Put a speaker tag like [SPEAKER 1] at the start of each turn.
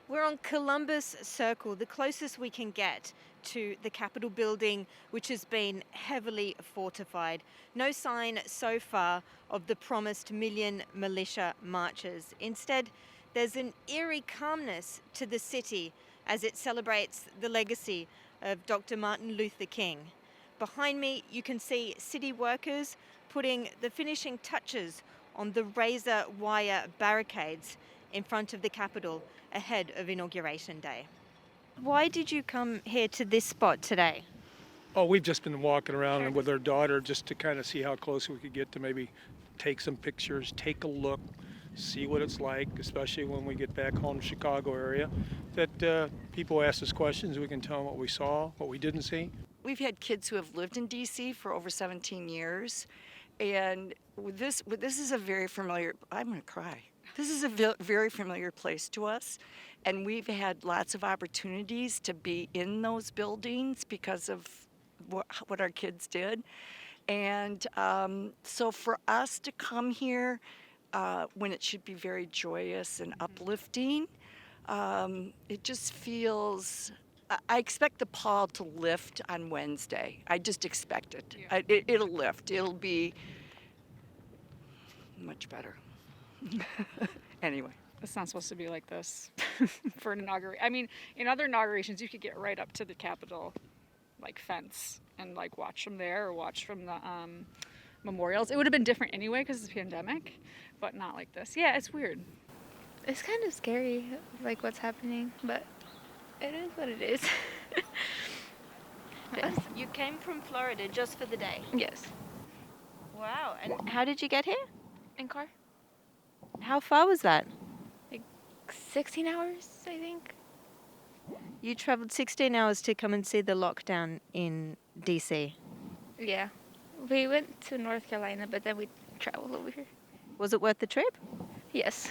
[SPEAKER 1] We're on Columbus Circle, the closest we can get to the Capitol building, which has been heavily fortified. No sign so far of the promised million militia marches. Instead, there's an eerie calmness to the city as it celebrates the legacy of Dr. Martin Luther King. Behind me, you can see city workers putting the finishing touches on the razor wire barricades in front of the Capitol ahead of Inauguration Day. Why did you come here to this spot today?
[SPEAKER 2] Oh, we've just been walking around with our daughter just to kind of see how close we could get to maybe take some pictures, take a look, see what it's like, especially when we get back home to Chicago area. That people ask us questions, we can tell them what we saw, what we didn't see.
[SPEAKER 3] We've had kids who have lived in DC for over 17 years, and this is a very familiar. I'm going to cry. This is a very familiar place to us, and we've had lots of opportunities to be in those buildings because of what our kids did. And so for us to come here when it should be very joyous and uplifting, it just feels. I expect the pall to lift on Wednesday. I just expect it.
[SPEAKER 4] Yeah.
[SPEAKER 3] It'll lift. It'll be much better. Anyway.
[SPEAKER 4] It's not supposed to be like this for an inauguration. I mean, in other inaugurations, you could get right up to the Capitol, like fence, and like watch from there or watch from the memorials. It would have been different anyway because it's a pandemic, but not like this. Yeah, it's weird.
[SPEAKER 5] It's kind of scary, like what's happening, but it is what it is.
[SPEAKER 1] You came from Florida just for the day.
[SPEAKER 5] Yes.
[SPEAKER 1] Wow. And how did you get here?
[SPEAKER 5] In car?
[SPEAKER 1] How far was that?
[SPEAKER 5] 16 hours, I think.
[SPEAKER 1] You traveled 16 hours to come and see the lockdown in DC.
[SPEAKER 5] Yeah. We went to North Carolina, but then we traveled over here.
[SPEAKER 1] Was it worth the trip?
[SPEAKER 5] Yes.